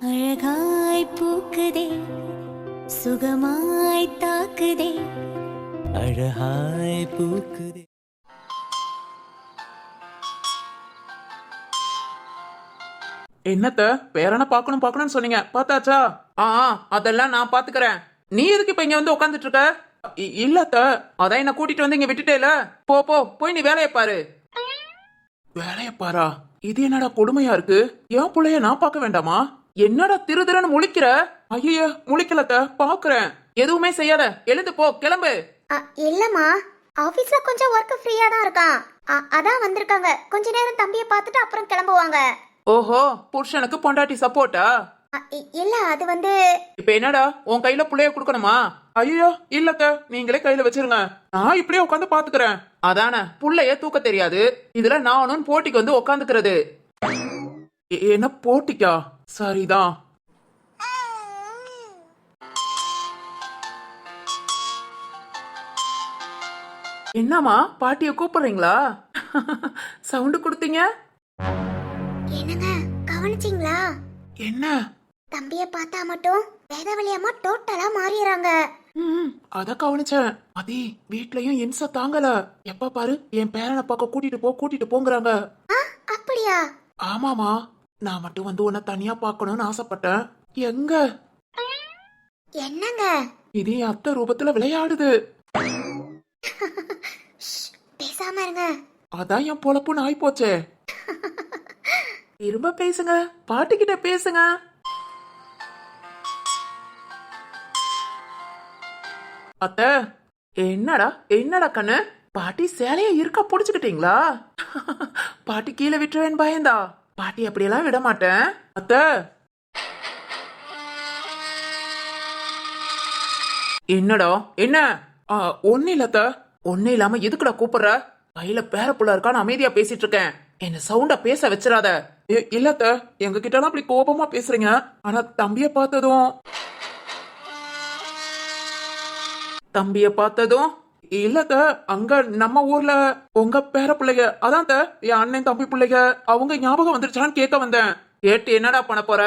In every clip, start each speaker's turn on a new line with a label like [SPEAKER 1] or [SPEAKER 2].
[SPEAKER 1] அழகாய் பூக்குதே சுகமாய் தாக்குதே அழகாய் பூக்குதே.
[SPEAKER 2] என்னத்த பேரனை பாக்கணும்னு சொன்னீங்க, பார்த்தாச்சா? அதெல்லாம் நான் பாத்துக்கிறேன். நீ எதுக்கு இப்ப இங்க வந்து உட்காந்துட்டு இருக்க? இல்லத்த, அதான் என்ன கூட்டிட்டு வந்து இங்க விட்டுட்டேல. போய் நீ வேலைய பாரு. வேலைய பாரா? இது என்னடா கொடுமையா இருக்கு? என் புள்ளைய நான் பார்க்க வேண்டாமா? என்னடா திருன்னு முழிக்கிற? ஐய முழிக்கலத்த, பாக்குறேன். எதுவுமே செய்யாத, எழுந்து போ, கிளம்பு.
[SPEAKER 3] இல்லம்மா, ஆபீஸ்ல கொஞ்சம் ஒர்க் ஃப்ரீயா தான் இருக்கான். அதான் வந்திருக்காங்க. கொஞ்ச நேரம் தம்பியை பார்த்துட்டு அப்புறம் கிளம்புவாங்க.
[SPEAKER 2] ஓஹோ, புருஷனுக்கு பொண்டாட்டி சப்போர்ட்டா?
[SPEAKER 3] இல்ல, அது வந்து
[SPEAKER 2] இப்ப என்னடா உன் கையில புள்ளைய குடுக்கணுமா? ஐயோ இல்லத்த, நீங்களே கையில வச்சிருங்க, நான் இப்படியே உட்காந்து பாத்துக்கிறேன். அதானே, புள்ளைய தூக்க தெரியாது, இதுல நானும் போட்டிக்கு வந்து உட்காந்துக்கிறது. என்ன போட்டிக்கா? சரிதான். என்னம்மா பாட்டிய கூப்பிடுறீங்களா? சவுண்ட் கொடுத்தீங்க.
[SPEAKER 3] என்னங்க கவனிச்சிங்களா?
[SPEAKER 2] என்ன?
[SPEAKER 3] தம்பிய பார்த்தா மட்டும் வேதவழியம்மா டோட்டலா மாறிடுறாங்க.
[SPEAKER 2] அத கவனிச்சேன். அதி வீட்லயும் இம்ச தாங்கல. எப்ப பாரு என் பேரனை பார்க்க கூட்டிட்டு போங்கறாங்க.
[SPEAKER 3] அப்படியா?
[SPEAKER 2] ஆமாமா, நான் மட்டும் வந்து உன்னை தனியா பார்க்கணும்னு ஆசைப்பட்டேன். எங்க?
[SPEAKER 3] என்னங்க
[SPEAKER 2] இது என் அத்தை ரூபத்துல விளையாடுது.
[SPEAKER 3] பேசாம இருங்க.
[SPEAKER 2] அதான் என் பொழப்புன்னு ஆயி போச்சே. திரும்ப பேசுங்க, பாட்டிக்கிட்ட பேசுங்க. அத்தை, என்னடா கண்ணு? பாட்டி சேலைய இருக்க புடிச்சுக்கிட்டீங்களா? பாட்டி கீழே விட்டுருவேன் பயந்தா? பாட்டி அப்படியெல்லாம் விட மாட்டேன். அத்தை, என்னடா என்ன? ஒண்ணு இல்லத்த. ஒண்ணு இல்லாம எதுக்குடா கூப்பிடுற? கையில பேரப்புள்ள இருக்கான்னு அமைதியா பேசிட்டு இருக்கேன். என்ன சவுண்டா பேச வச்சிடாத. இல்லத்த, எங்க கிட்ட எல்லாம் அப்படி கோபமா பேசுறீங்க. ஆனா தம்பிய பார்த்ததும் இல்லத்த, அங்க நம்ம ஊர்ல உங்க பேர பிள்ளைங்க, அதான் என் அண்ணன் தம்பி பிள்ளைங்க, அவங்க ஞாபகம் வந்துருச்சான்னு கேட்க வந்தேன். கேட்டு என்னடா பண்ண போற?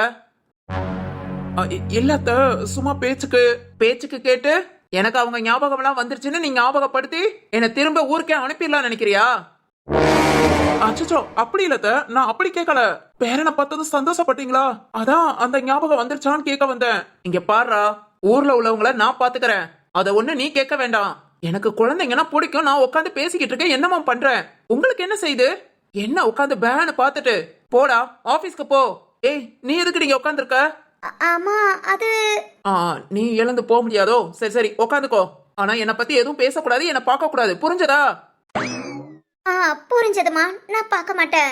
[SPEAKER 2] இல்லத்த, சும்மா பேச்சுக்கு கேட்டு எனக்கு அவங்க ஞாபகம் எல்லாம் வந்துருச்சுன்னு நீ ஞாபகப்படுத்தி என்ன திரும்ப ஊருக்கே அனுப்பிடலாம் நினைக்கிறியா? அச்சோ, அப்படி இல்லத்த, நான் அப்படி கேட்கல. பேரனை பார்த்ததும் சந்தோஷப்பட்டீங்களா, அதான் அந்த ஞாபகம் வந்துருச்சான்னு கேட்க வந்தேன். இங்க பாருடா, ஊர்ல உள்ளவங்கள நான் பாத்துக்கிறேன், அத ஒண்ணு நீ கேட்க வேண்டாம். எனக்கு குழந்தைங்கன்னா பிடிக்கும், நான் உட்காந்து பேசிக்கிட்டு இருக்கேன், என்னமா பண்றேன்? உங்களுக்கு என்ன செய்யுது? என்ன உட்காந்து பேனு பாத்துட்டு போடா, ஆபீஸ்க்கு போ. ஏய், நீ எதுக்கு நீங்க உட்காந்துருக்க?
[SPEAKER 3] ஆமா, அது
[SPEAKER 2] நீ எழுந்து போக முடியாதோ? சரி உட்காந்துக்கோ. ஆனா என்ன பத்தி எதுவும் பேசக்கூடாது, என்ன பார்க்க கூடாது, புரிஞ்சதா?
[SPEAKER 3] புரிஞ்சதுமா, நான் பார்க்க மாட்டேன்.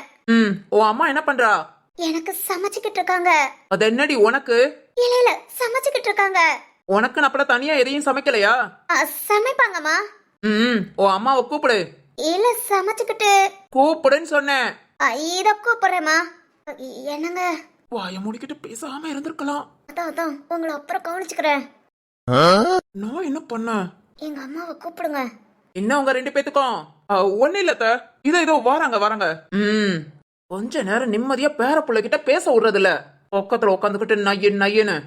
[SPEAKER 2] உன் அம்மா என்ன பண்றா?
[SPEAKER 3] எனக்கு சமைச்சுக்கிட்டு இருக்காங்க.
[SPEAKER 2] அது என்னடி உனக்கு?
[SPEAKER 3] இல்ல சமைச்சுக்கிட்டு இருக்காங்க.
[SPEAKER 2] உனக்கு அப்பல தனியா எதையும் சமைக்கலையா?
[SPEAKER 3] சமைப்பாங்கம்மா.
[SPEAKER 2] உன் அம்மாவை கூப்பிடு.
[SPEAKER 3] இல்ல சமைச்சுக்கிட்டு.
[SPEAKER 2] கூப்பிடுன்னு சொன்னேன்.
[SPEAKER 3] இத கூப்பிடுறேம்மா. என்னங்க?
[SPEAKER 2] வாய முடிக்கிட்டு பேசாம இருந்திருக்கலாம்.
[SPEAKER 3] அதான் உங்களை அப்புறம் கவனிச்சுக்கிறேன்.
[SPEAKER 2] நான் என்ன பண்ண?
[SPEAKER 3] எங்க அம்மாவை கூப்பிடுங்க.
[SPEAKER 2] என்ன உங்க ரெண்டு பேத்துக்கும்? ஒண்ணு இல்லத்த, இதோ வராங்க. கொஞ்ச நேரம் நிம்மதியா பேர புள்ள கிட்ட பேச விடுறது இல்ல. பக்கத்துல உட்காந்துக்கிட்டு நையன்னு.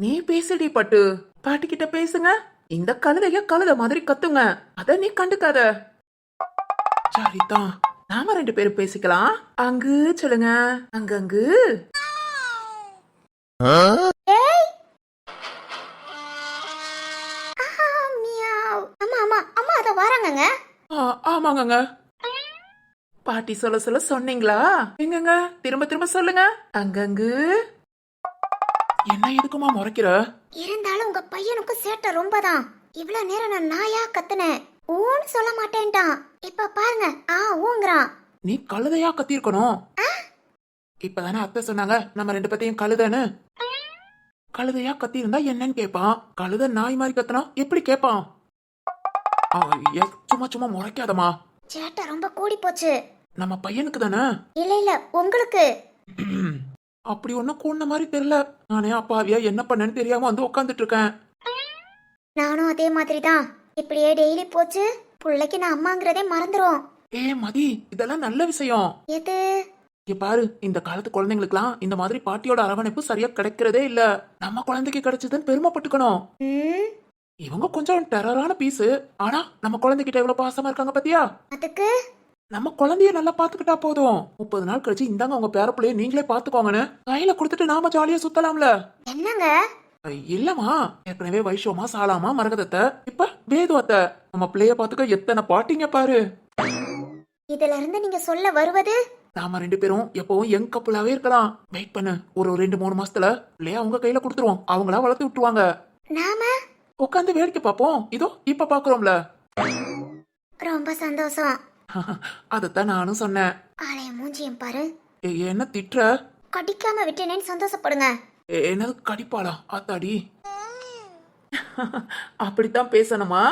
[SPEAKER 2] நீ பேசுடி பட்டு, பாட்டி கிட்ட பேசுங்க. இந்த கழுத மாதிரி கத்துங்க, அத நீ கண்டுக்காத. சரிதான், நாம ரெண்டு பேரும் பேசிக்கலாம். அங்கு சொல்லுங்க, அங்கங்கு. ஆமாங்க. பாட்டி சொல்ல சொன்னீங்களா? எங்கங்க திரும்ப சொல்லுங்க. அங்கங்கு. என்ன எதுக்குமா முறைக்கிற?
[SPEAKER 3] இருந்தாலும் உங்க பையனுக்கு சேட்டை ரொம்பதான். இவ்வளவு நேரம் நான் நாயா கத்துனேன், ஊன்னு சொல்ல மாட்டேன்ட்டான். இப்ப பாருங்க, ஊங்குறான்.
[SPEAKER 2] நீ கழுதையா கத்திருக்கணும். இப்பதானே அத்தை சொன்னாங்க நம்ம ரெண்டு பத்தியும் கழுதன்னு. கழுதையா கத்தி இருந்தா என்னன்னு கேப்பான். கழுத நாய் மாதிரி கத்துனா எப்படி கேப்பான்? சும்மா முறைக்காதமா.
[SPEAKER 3] சேட்டை ரொம்ப கூடி போச்சு.
[SPEAKER 2] நம்ம பையனுக்கு தானே?
[SPEAKER 3] இல்ல உங்களுக்கு.
[SPEAKER 2] அப்படி ஒன்னும் கூண்ண மாதிரி தெரியல. நானே அப்பாவியா என்ன பண்ணேன்னு தெரியாம வந்து உட்காந்துட்டு இருக்கேன்.
[SPEAKER 3] நானும் அதே மாதிரி தான். இப்படியே டெய்லி போச்சு, பிள்ளைக்கு நான் அம்மாங்கிறதே மறந்துரும்.
[SPEAKER 2] மதி, இதெல்லாம் நல்ல விஷயம்.
[SPEAKER 3] எது?
[SPEAKER 2] இங்க பாரு, இந்த காலத்து குழந்தைங்களுக்குலாம் இந்த மாதிரி பாட்டியோட அரவணைப்பு சரியா கிடைக்கிறதே இல்ல. நம்ம குழந்தைக்கு கிடைச்சதுன்னு பெருமைப்பட்டுக்கணும்.
[SPEAKER 3] ம்,
[SPEAKER 2] இவங்க கொஞ்சம் டெரரான பீஸு. ஆனா நம்ம குழந்தைகிட்ட எவ்வளவு பாசமா இருக்காங்க பாத்தியா?
[SPEAKER 3] அதுக்கு
[SPEAKER 2] நம்ம குழந்தைய நல்லா பாத்துக்கிட்டா போதும். 30 நாள் கழிச்சு இந்தாங்க உங்க பேர பிள்ளைய நீங்களே பாத்துக்கோங்கன்னு கையில கொடுத்துட்டு நாம ஜாலியா சுத்தலாம்ல.
[SPEAKER 3] என்னங்க
[SPEAKER 2] இல்லம்மா, ஏற்கனவே வைஷோமா சாலாமா மரகதத்தை, இப்ப வேதுவத்தை. நம்ம பிள்ளைய பாத்துக்க எத்தனை பாட்டிங்க பாரு.
[SPEAKER 3] இதுல இருந்து நீங்க சொல்ல வருவது
[SPEAKER 2] நாம 2 பேரும் எப்பவும் யங் கப்புளாவே இருக்கலாம். வெயிட் பண்ணு, ஒரு 2-3 மாசத்துல பிள்ளைய அவங்க கையில கொடுத்துருவோம். அவங்களா வளர்த்து விட்டுருவாங்க.
[SPEAKER 3] நாம
[SPEAKER 2] உட்காந்து வேடிக்கை பார்ப்போம். இதோ இப்ப பாக்குறோம்ல.
[SPEAKER 3] ரொம்ப சந்தோஷம்.
[SPEAKER 2] அதத்தான் நானும் சொன்னேன்.
[SPEAKER 3] ஆலய மூஞ்சியம் பாரு.
[SPEAKER 2] என்ன திட்டுற?
[SPEAKER 3] கடிக்காம விட்டேனேன்னு சந்தோஷப்படுங்க.
[SPEAKER 2] என்னது கடிப்பாளா? ஆத்தாடி. அப்படித்தான் பேசணுமா?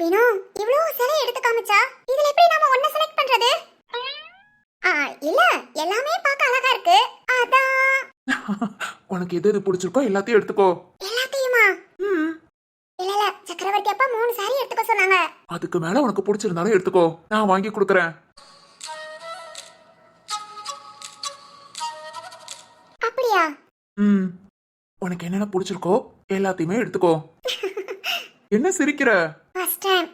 [SPEAKER 3] வினோ, இவ்ளோ சிலை எடுத்து காமிச்சா இதுல எப்படி நாம ஒண்ணு செலக்ட் பண்றது? இல்ல, எல்லாமே பார்க்க அழகா இருக்கு. அதான்
[SPEAKER 2] உனக்கு எது எது பிடிச்சிருக்கோ எல்லாத்தையும் எடுத்துக்கோ.
[SPEAKER 3] எல்லாத்தையுமா? இல்ல இல்ல, சக்கரவர்த்தி அப்பா 3 சாரி எடுத்துக்க சொன்னாங்க.
[SPEAKER 2] அதுக்கு மேல உனக்கு பிடிச்சிருந்தாலும் எடுத்துக்கோ, நான் வாங்கி கொடுக்கறேன்.
[SPEAKER 3] அப்படியா?
[SPEAKER 2] உனக்கு என்னென்ன பிடிச்சிருக்கோ எல்லாத்தையுமே எடுத்துக்கோ. என்ன சிரிக்கிற?
[SPEAKER 3] First time.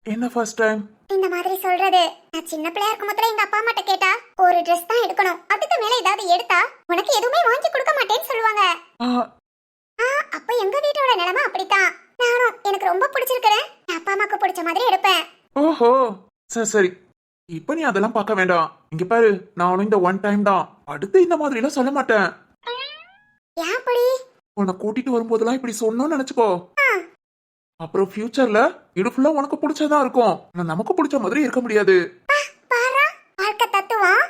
[SPEAKER 2] என்ன ஃபர்ஸ்ட் டைம்?
[SPEAKER 3] இந்த மாதிரி சொல்றது, நான் சின்ன பிள்ளையா இருக்கும் போதுல எங்க அப்பா அம்மாட்ட கேட்டா ஒரு Dress தான் எடுக்கணும், அதுக்கு மேல ஏதாவது எடுத்தா உனக்கு எதுவுமே வாங்கி கொடுக்க மாட்டேன்னு சொல்லுவாங்க. அப்ப எங்க வீட்டோட நிலைமை அப்படித்தான். நானும் எனக்கு ரொம்ப பிடிச்சிருக்கிறேன், அப்பா அம்மாக்கு பிடிச்ச மாதிரி எடுப்பேன்.
[SPEAKER 2] ஓஹோ, சரி சரி. இப்ப நீ அதெல்லாம் பார்க்க வேண்டாம். இங்க பாரு, நானும் இந்த ஒன் டைம் தான். அடுத்து இந்த மாதிரி எல்லாம் சொல்ல மாட்டேன்.
[SPEAKER 3] ஏன் அப்படி?
[SPEAKER 2] உன்னை கூட்டிட்டு வரும்போதெல்லாம் இப்படி சொன்னோம்னு நினைச்சுக்கோ. அப்புறம் ஃபியூச்சர்ல இது ஃபுல்லா உனக்கு பிடிச்சதா இருக்கும். ஆனா நமக்கு பிடிச்ச மாதிரி இருக்க முடியாது.
[SPEAKER 3] பாரா, வாழ்க்கை தத்துவம்.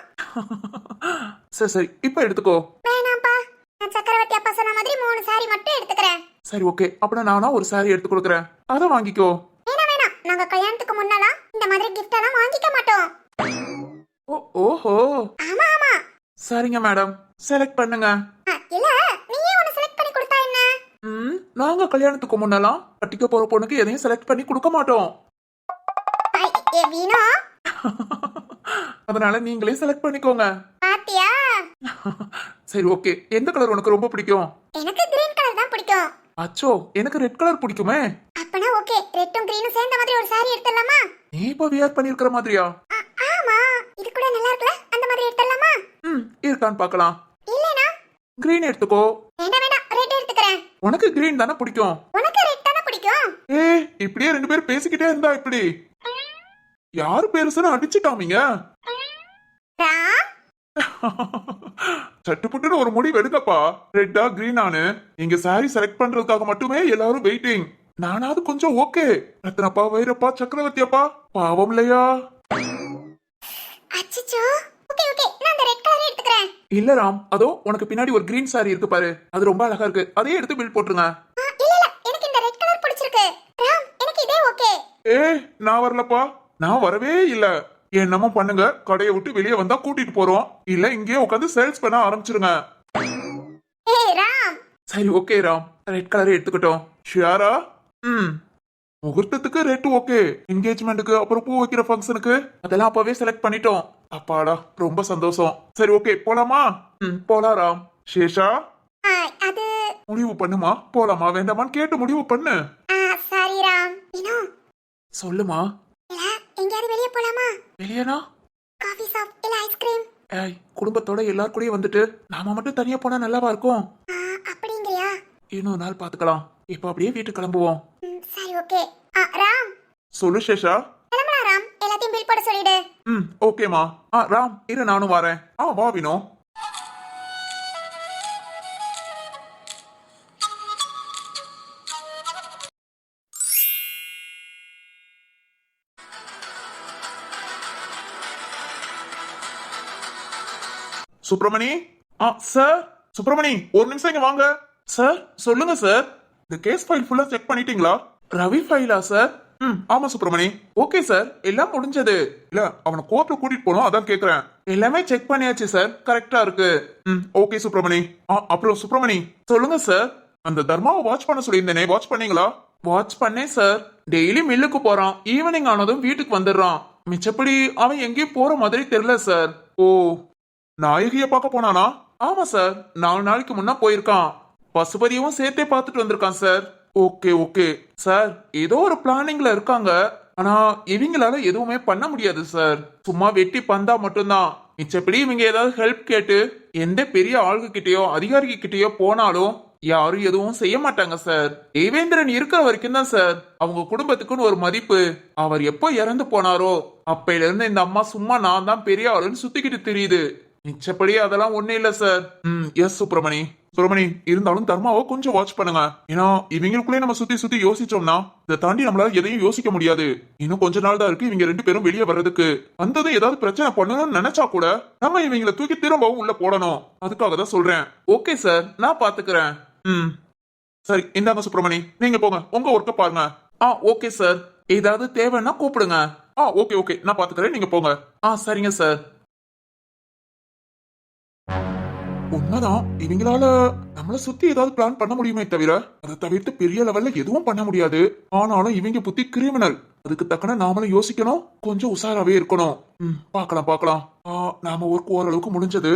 [SPEAKER 2] சரி சரி, இப்ப எடுத்துக்கோ.
[SPEAKER 3] வேணாம்பா, நான் சக்கரவர்த்தி அப்பா சொன்ன மாதிரி 3 சாரி மட்டும் எடுத்துக்கிறேன்.
[SPEAKER 2] சரி ஓகே, அப்ப நானா ஒரு சாரி எடுத்து கொடுக்குறேன், அதை வாங்கிக்கோ.
[SPEAKER 3] வேணாம் வேணாம், நாங்க கல்யாணத்துக்கு முன்னலாம் இந்த மாதிரி gift எல்லாம் வாங்கிக்க மாட்டோம்.
[SPEAKER 2] ஓஹோ,
[SPEAKER 3] ஆமா ஆமா.
[SPEAKER 2] சரிங்க மேடம், செலக்ட் பண்ணுங்க.
[SPEAKER 3] இல்ல, நீயே ஒன்னு செலக்ட் பண்ணி கொடுத்தா என்ன?
[SPEAKER 2] நாங்க கல்யாணத்துக்கு முன்னலாம் கட்டிக்க போற பொண்ணுக்கு எதையும் செலக்ட் பண்ணி கொடுக்க மாட்டோம்.
[SPEAKER 3] வீணா,
[SPEAKER 2] அதனால நீங்களே செலக்ட் பண்ணிக்கோங்க.
[SPEAKER 3] பாத்தியா?
[SPEAKER 2] சரி ஓகே, எந்த கலர் உனக்கு ரொம்ப பிடிக்கும்?
[SPEAKER 3] எனக்கு கிரீன் கலர் தான் பிடிக்கும்.
[SPEAKER 2] அச்சோ, எனக்கு ரெட் கலர் பிடிக்குமே.
[SPEAKER 3] அப்பனா ஓகே, ரெட்டும் கிரீனும் சேர்ந்த மாதிரி ஒரு சாரி எடுத்துடலாமா?
[SPEAKER 2] நீ இப்ப வியர் பண்ணிருக்கிற மாதிரியா?
[SPEAKER 3] ஆமா, இது கூட நல்லா இருக்குல, அந்த மாதிரி எடுத்துடலாமா?
[SPEAKER 2] இருக்கான்னு பார்க்கலாம்.
[SPEAKER 3] இல்லனா
[SPEAKER 2] கிரீன் எடுத்துக்கோ.
[SPEAKER 3] வேண்டாம் வேண்டாம், ரெட் எடுத்துக்கறேன்.
[SPEAKER 2] உனக்கு கிரீன் தானே பிடிக்கும்.
[SPEAKER 3] உனக்கு ரெட் தானே பிடிக்கும்.
[SPEAKER 2] இப்படியே 2 பேரும் பேசிக்கிட்டே இருந்தா இப்படி யாரு பெருசுன்னு அடிச்சு காமிங்க. சட்டுப்புட்டுன்னு ஒரு முடிவு எடுக்கப்பா. ரெட்டா கிரீனானு நீங்க சாரி செலக்ட் பண்றதுக்காக மட்டுமே எல்லாரும் வெயிட்டிங். நானாவது கொஞ்சம் ஓகே. ரத்னப்பா, வைரப்பா, சக்கரவர்த்தி அப்பா பாவம் இல்லையா?
[SPEAKER 3] அச்சச்சோ, ஓகே ஓகே, நான் அந்த ரெட் கலர் எடுத்துக்கறேன்.
[SPEAKER 2] இல்ல ராம், அதோ உனக்கு பின்னாடி ஒரு கிரீன் சாரி இருக்கு பாரு, அது ரொம்ப அழகா இருக்கு. அதே எடுத்து பில் போட்டுருங்க.
[SPEAKER 3] இல்ல இல்ல, எனக்கு இந்த ரெட் கலர் பிடிச்சிருக்கு. ராம், எனக்கு இதே ஓகே.
[SPEAKER 2] நான் வரலப்பா, நான் வரவே இல்ல. என்னமோ பண்ணுங்க, கடையை விட்டு வெளியே வந்தா கூட்டிட்டு போறோம், இல்ல இங்கேயே உட்காந்து சேல்ஸ் பண்ண ஆரம்பிச்சிருங்க.
[SPEAKER 3] ராம்,
[SPEAKER 2] சரி ஓகே ராம், ரெட் கலர் எடுத்துக்கிட்டோம். ஷியாரா? முகூர்த்தத்துக்கு ரெட் ஓகே, என்கேஜ்மெண்ட்டுக்கு அப்புறம் பூ வைக்கிற ஃபங்க்ஷனுக்கு அதெல்லாம் அப்பவே செலக்ட் பண்ணிட்டோம். அப்பாடா, ரொம்ப சந்தோஷம். சரி ஓகே, போலாமா? போலாம் ராம். சேஷா,
[SPEAKER 3] அது
[SPEAKER 2] முடிவு பண்ணுமா, போலாமா வேண்டாமான்னு கேட்டு முடிவு பண்ணு.
[SPEAKER 3] சரி ராம். வினோ,
[SPEAKER 2] சொல்லுமா.
[SPEAKER 3] இல்ல எங்கயாவது வெளிய போலாமா?
[SPEAKER 2] வெளியனா?
[SPEAKER 3] காபி ஷாப் இல்ல ஐஸ்கிரீம்?
[SPEAKER 2] குடும்பத்தோட எல்லாரும் கூடயும் வந்துட்டு நாம மட்டும் தனியா போனா நல்லாவா இருக்கும்?
[SPEAKER 3] அப்படிங்கறியா?
[SPEAKER 2] இன்னொரு நாள் பாத்துக்கலாம். இப்ப அப்படியே வீட்டுக்கு கிளம்புவோம்.
[SPEAKER 3] சரி ஓகே. ராம்,
[SPEAKER 2] சொல்லு சேஷா.
[SPEAKER 3] கிளம்பலாம் ராம், எல்லாத்தையும் பில் போட சொல்லிடு.
[SPEAKER 2] ஓகேமா. ராம் இரு, நானும் வரேன். வா வினோ. சுப்பிரமணி, சார். சுப்பிரமணி, ஒரு நிமிஷம் இங்க வாங்க. சார், சொல்லுங்க சார். இந்த கேஸ் ஃபைல் ஃபுல்லா செக் பண்ணிட்டீங்களா? ரவி ஃபைலா சார்?
[SPEAKER 4] ஆமா சுப்பிரமணி. ஓகே சார், எல்லாம் முடிஞ்சது. இல்ல அவனை கோர்ட்ல கூட்டிட்டு போனோம், அதான் கேக்குறேன்.
[SPEAKER 2] எல்லாமே செக் பண்ணியாச்சு சார், கரெக்டா இருக்கு.
[SPEAKER 4] ஓகே சுப்பிரமணி. அப்புறம் சுப்பிரமணி,
[SPEAKER 2] சொல்லுங்க சார்.
[SPEAKER 4] அந்த தர்மாவை வாட்ச் பண்ண சொல்லியிருந்தேனே, வாட்ச் பண்ணீங்களா?
[SPEAKER 2] வாட்ச் பண்ணேன் சார். டெய்லி மில்லுக்கு போறான், ஈவினிங் ஆனதும் வீட்டுக்கு வந்துடுறான். மிச்சப்படி அவன் எங்கேயும் போற மாதிரி தெரியல சார்.
[SPEAKER 4] ஓ, நாயகிய பார்க்க போனானா?
[SPEAKER 2] ஆமா சார், 4 நாளைக்கு முன்ன போயிருக்கான். பசுபதியவும் சேர்த்தே பார்த்துட்டு வந்திருக்கான் சார்.
[SPEAKER 4] Okay okay.
[SPEAKER 2] சார், ஏதோ ஒரு பிளானிங்ல இருக்காங்க. ஆனா இவங்களால எதுவுமே பண்ண முடியாது சார். சும்மா வெட்டி பந்தா மட்டும்தான். மிச்சப்படி இவங்க ஏதாவது ஹெல்ப் கேட்டு எந்த பெரிய ஆளுங்க கிட்டயோ அதிகாரி கிட்டயோ போனாலும் யாரும் எதுவும் செய்ய மாட்டாங்க சார். தேவேந்திரன் இருக்கிற வரைக்கும் தான் சார் அவங்க குடும்பத்துக்குன்னு ஒரு மதிப்பு. அவர் எப்போ இறந்து போனாரோ அப்பையில இருந்து இந்த அம்மா சும்மா நான் தான் பெரிய ஆளுன்னு சுத்திக்கிட்டு தெரியுது. மிச்சப்படி அதெல்லாம் ஒண்ணு இல்ல சார்.
[SPEAKER 4] எஸ் சுப்பிரமணி. சுப்பிரமணி, இருந்தாலும் தர்மாவை கொஞ்சம் வாட்ச் பண்ணுங்க. ஏன்னா இவங்களுக்குள்ளே நம்ம சுத்தி சுத்தி யோசிச்சோம்னா இதை தாண்டி நம்மளால எதையும் யோசிக்க முடியாது. இன்னும் கொஞ்ச நாள் தான் இருக்கு இவங்க 2 பேரும் வெளியே வர்றதுக்கு. வந்ததும் ஏதாவது பிரச்சனை பண்ணணும்னு நினைச்சா கூட நம்ம இவங்களை தூக்கி திரும்பவும் உள்ள போடணும். அதுக்காக தான் சொல்றேன்.
[SPEAKER 2] ஓகே சார், நான் பாத்துக்கிறேன்.
[SPEAKER 4] சரி, இந்தாங்க சுப்பிரமணி, நீங்க போங்க, உங்க ஒர்க்க பாருங்க.
[SPEAKER 2] Okay sir. ஏதாவது தேவைன்னா கூப்பிடுங்க.
[SPEAKER 4] ஓகே ஓகே, நான் பாத்துக்கிறேன், நீங்க போங்க.
[SPEAKER 2] சரிங்க சார்.
[SPEAKER 4] உண்மைதான், இவங்களால நம்மள சுத்தி ஏதாவது பிளான் பண்ண முடியுமே தவிர அதை தவிர்த்து பெரிய லெவல்ல எதுவும் பண்ண முடியாது. ஆனாலும் இவங்க புத்தி கிரிமினல். அதுக்கு தக்கன நாமளும் யோசிக்கணும், கொஞ்சம் உஷாராவே இருக்கணும். பார்க்கலாம் பார்க்கலாம். நாம ஒர்க் ஓரளவுக்கு முடிஞ்சது.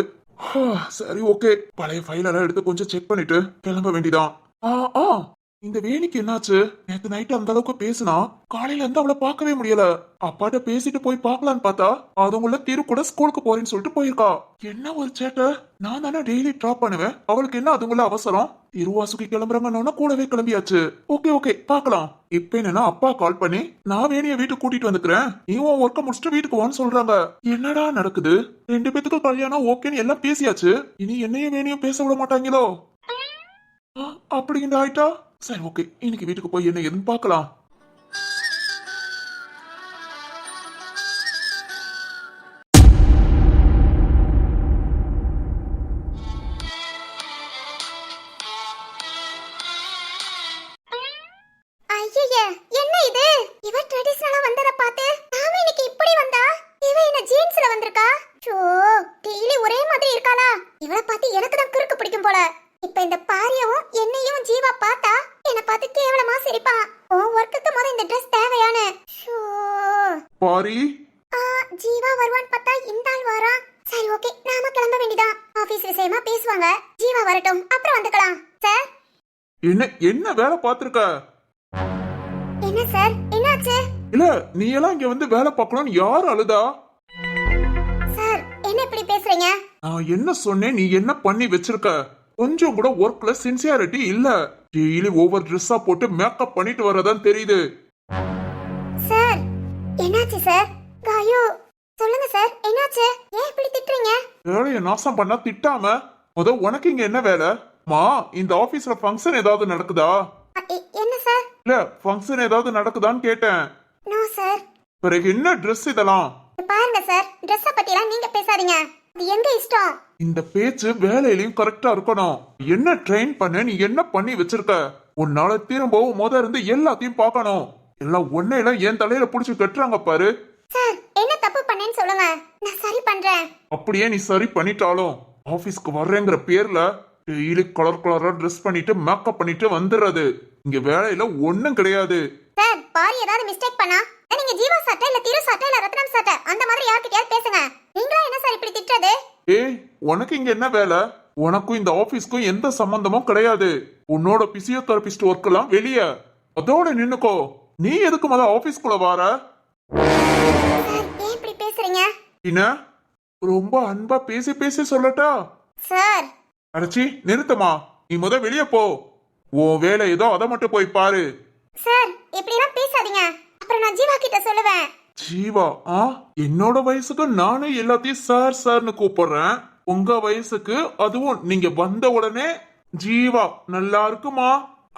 [SPEAKER 4] சரி ஓகே, பழைய ஃபைல் எல்லாம் எடுத்து கொஞ்சம் செக் பண்ணிட்டு கிளம்ப வேண்டிதான். இந்த வேணிக்கு என்னாச்சு? நேத்து நைட் அந்த அளவுக்கு பேசினா காலையில இருந்து அவளை பார்க்கவே முடியல. அப்பாட்ட பேசிட்டு போய் பார்க்கலான்னு பார்த்தா அதுக்குள்ள திரு கூட ஸ்கூலுக்கு போறேன்னு சொல்லிட்டு போயிருக்கா. என்ன ஒரு சேட்டை! நான் தானே டெய்லி டிராப் பண்ணுவேன், அவளுக்கு என்ன அதுக்குள்ள அவசரம்? திருவாசுக்கு கிளம்புறாங்கன்னா கூடவே கிளம்பியாச்சு. ஓகே ஓகே, பார்க்கலாம். இப்ப என்னன்னா அப்பா கால் பண்ணி நான் வேணிய வீட்டுக்கு கூட்டிட்டு வந்துக்கிறேன், நீ உன் ஒர்க்க முடிச்சுட்டு வீட்டுக்கு வான்னு சொல்றாங்க. என்னடா நடக்குது? 2 பேத்துக்கு கல்யாணம் ஓகேன்னு எல்லாம் பேசியாச்சு. இனி என்னையும் வேணியும் பேச விட மாட்டாங்களோ? அப்படிங்கிற ஆயிட்டா? சரி ஓகே, இன்னைக்கு வீட்டுக்கு போய் என்ன எதுன்னு பார்க்கலாம்.
[SPEAKER 3] ஐயையே, என்ன இது? இவ ட்ரெடிஷனலா வந்தத பார்த்து நாம இன்னைக்கு இப்படி வந்தா, இவ என்ன ஜீன்ஸ்ல வந்திருக்கா? சோ, டெய்லி ஒரே மாதிரி இருக்காளா? இவள பார்த்து எனக்கு தான் குறுக்கு பிடிக்கும் போல. இப்ப இந்த பாரியவும் என்னையும் ஜீவா பார்த்தா என்ன பார்த்து கேவலமா சிரிப்பான். உன் ஒர்க்குக்கு முத இந்த Dress தேவையான? ஷோ,
[SPEAKER 4] பாரி.
[SPEAKER 3] ஜீவா வருவான்னு பார்த்தா இந்த ஆள் வரா. சரி ஓகே, நாம கிளம்ப வேண்டியதான். ஆபீஸ் விஷயமா பேசுவாங்க, ஜீவா வரட்டும், அப்புறம் வந்துக்கலாம். சார்,
[SPEAKER 4] என்ன வேலை பார்த்திருக்க?
[SPEAKER 3] என்ன சார், என்னாச்சு?
[SPEAKER 4] இல்ல, நீ எல்லாம் இங்க வந்து வேலை பார்க்கணும்னு யார் அழுதா?
[SPEAKER 3] சார், என்ன இப்படி பேசுறீங்க?
[SPEAKER 4] நான் என்ன சொன்னேன், நீ என்ன பண்ணி வச்சிருக்க? கொஞ்சம் கூட ஒர்க்ல சின்சியாரிட்டி இல்ல. டெய்லி ஓவர் ட்ரெஸ்ஸா போட்டு மேக்கப் பண்ணிட்டு வரதான் தெரியுது.
[SPEAKER 3] சார், என்னாச்சு சார்? காயு, சொல்லுங்க சார், என்னாச்சு? ஏன் இப்படி திட்டுறீங்க?
[SPEAKER 4] வேலையை நாசம் பண்ணா திட்டாம உனக்கு இங்க என்ன வேலை? இந்த ஆபீஸ்ல ஃபங்க்ஷன் ஏதாவது நடக்குதா?
[SPEAKER 3] என்ன சார்?
[SPEAKER 4] இல்ல, ஃபங்க்ஷன் ஏதாவது நடக்குதான்னு கேட்டேன்.
[SPEAKER 3] No sir.
[SPEAKER 4] பிறகு என்ன ட்ரெஸ் இதெல்லாம்?
[SPEAKER 3] பாருங்க சார், ட்ரெஸ்ஸ பத்திலாம் நீங்க பேசாதீங்க, அது எங்க இஷ்டம்.
[SPEAKER 4] இந்த பேச்சு வேலையிலயும் கரெக்டா இருக்கணும். என்ன ட்ரெயின் பண்ண, நீ என்ன பண்ணி வச்சிருக்க? உன்னால திரும்பவும் இருந்து எல்லாத்தையும் பார்க்கணும். எல்லாம் ஒன்னையில என் தலையில புடிச்சு கட்டுறாங்க பாரு.
[SPEAKER 3] சார், என்ன தப்பு பண்ணேன்னு சொல்லுங்க, நான் சரி பண்றேன்.
[SPEAKER 4] அப்படியே நீ சரி பண்ணிட்டாலும் ஆபீஸ்க்கு வர்றேங்கிற பேர்ல டெய்லி கலர் கலரா ட்ரெஸ் பண்ணிட்டு மேக்கப் பண்ணிட்டு வந்துடுறது. இங்க வேலையில ஒண்ணும் கிடையாது.
[SPEAKER 3] சார், பாரி ஏதாவது மிஸ்டேக் பண்ணா நீங்க ஜீவா சாட்டை இல்ல திரு சாட்டை இல்ல ரத்னம் சாட்டை அந்த மாதிரி யார்கிட்டயாவது பேசுங்க. நீங்களா என்ன சார் இப்படி திட்டுறது?
[SPEAKER 4] ஏய், உனக்கு இங்க என்ன வேலை? உனக்கும் இந்த ஆபீஸ்க்கும் எந்த சம்பந்தமும் கிடையாது. உன்னோட பிசியோதெரபிஸ்ட் ஒர்க் எல்லாம் வெளியே, அதோட நின்னுக்கோ. நீ எதுக்கு முதல்ல ஆபீஸ்க்குள்ள வார?
[SPEAKER 3] சார், ஏன் இப்படி பேசுறீங்க?
[SPEAKER 4] என்ன ரொம்ப அன்பா பேசி பேசி சொல்லட்டா?
[SPEAKER 3] சார்,
[SPEAKER 4] அடச்சி நிறுத்தமா, நீ முத வெளியே போ. உன் வேலை ஏதோ அதை மட்டும் போய் பாரு.
[SPEAKER 3] சார், இப்படி எல்லாம் பேசாதீங்க, அப்புறம் நான் ஜீவா கிட்ட சொல்லுவேன்.
[SPEAKER 4] ஜீவா? என்னோட வயசுக்கு நானே எல்லாத்தையும் சார் சார்னு கூப்பிடுறேன். உங்க வயசுக்கு அதுவும் நீங்க வந்த உடனே ஜீவா நல்லா இருக்குமா?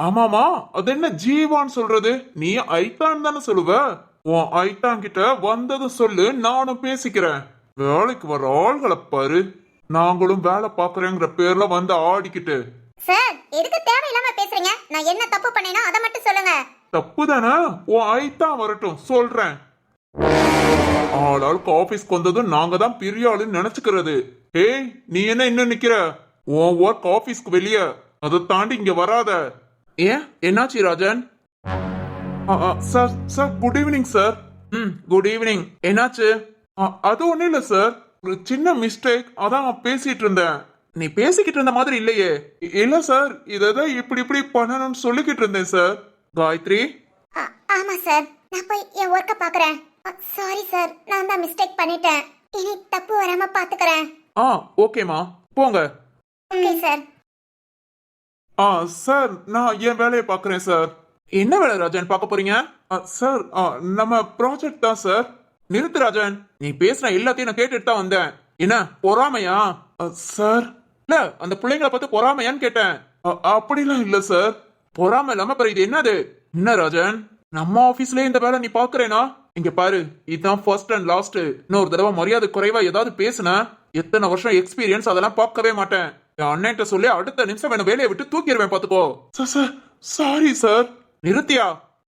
[SPEAKER 4] ஆமாமா, அது என்ன ஜீவான்னு சொல்றது? நீ ஐத்தான் தானே சொல்லுவ. உன் ஐத்தான் கிட்ட வந்தது சொல்லு, நானும் பேசிக்கிறேன். வேலைக்கு வர ஆள்களை பாரு. நாங்களும் வேலை பாக்குறேங்கிற பேர்ல வந்து ஆடிக்கிட்டு
[SPEAKER 3] சார் எதுக்கு தேவையில்லாம பேசுறீங்க? நான் என்ன தப்பு பண்ணேனோ அதை மட்டும் சொல்லுங்க.
[SPEAKER 4] தப்பு தானே? ஓ ஆயித்தான் வரட்டும் சொல்றேன். ஆளாளுக்கு ஆபீஸ்க்கு வந்ததும் நாங்க தான் பெரிய ஆளுன்னு நினைச்சுக்கிறது. ஏய் நீ என்ன இன்னும் நிக்கிற? உன் ஒர்க் ஆபீஸ்க்கு வெளியே, அதை தாண்டி இங்க வராத.
[SPEAKER 2] ஏன் என்னாச்சு Rajan?
[SPEAKER 4] Sir sir good evening sir.
[SPEAKER 2] Good evening. என்னாச்சு?
[SPEAKER 4] அது ஒண்ணும் இல்ல சார், ஒரு சின்ன மிஸ்டேக், அதான் பேசிட்டு இருந்தேன்.
[SPEAKER 2] நீ பேசிக்கிட்டு இருந்த மாதிரி இல்லையே.
[SPEAKER 4] இல்ல சார், இதான் இப்படி இப்படி பண்ணணும்னு சொல்லிக்கிட்டு இருந்தேன் சார்.
[SPEAKER 2] காயத்ரி,
[SPEAKER 3] ஆமா சார், நான் போய் என் ஒர்க்க பாக்குறேன். சாரி சார், நான் தான் மிஸ்டேக் பண்ணிட்டேன். இனி தப்பு வராம பாத்துக்கறேன்.
[SPEAKER 2] ஓகேமா போங்க.
[SPEAKER 3] Okay sir.
[SPEAKER 4] சார் நான் என் வேலையை பாக்குறேன் சார்.
[SPEAKER 2] என்ன வேலை ராஜன் பார்க்க போறீங்க?
[SPEAKER 4] சார் நம்ம ப்ராஜெக்ட் தான் சார்.
[SPEAKER 2] நிறுத்து ராஜன், நீ பேசுன எல்லாத்தையும் நான் கேட்டுட்டு தான் வந்தேன். என்ன பொறாமையா?
[SPEAKER 4] சார்
[SPEAKER 2] இல்ல அந்த பிள்ளைங்களை பார்த்து பொறாமையான்னு கேட்டேன்.
[SPEAKER 4] அப்படிலாம் இல்ல சார்.
[SPEAKER 2] பொறாம இல்லாம அப்புறம் இது என்னது? என்ன ராஜன், நம்ம ஆபீஸ்லயே இந்த வேலை நீ பாக்குறேனா? இங்க பாரு, இதுதான் ஃபர்ஸ்ட் அண்ட் லாஸ்ட். இன்னொரு தடவை மரியாதை குறைவா ஏதாவது பேசுன, எத்தனை வருஷம் எக்ஸ்பீரியன்ஸ் அதெல்லாம் பார்க்கவே மாட்டேன். என் அண்ணன்ட்ட சொல்லி அடுத்த நிமிஷம் என்ன வேலையை விட்டு தூக்கிடுவேன் பாத்துக்கோ.
[SPEAKER 4] Sir sorry sir.
[SPEAKER 2] நிறுத்தியா?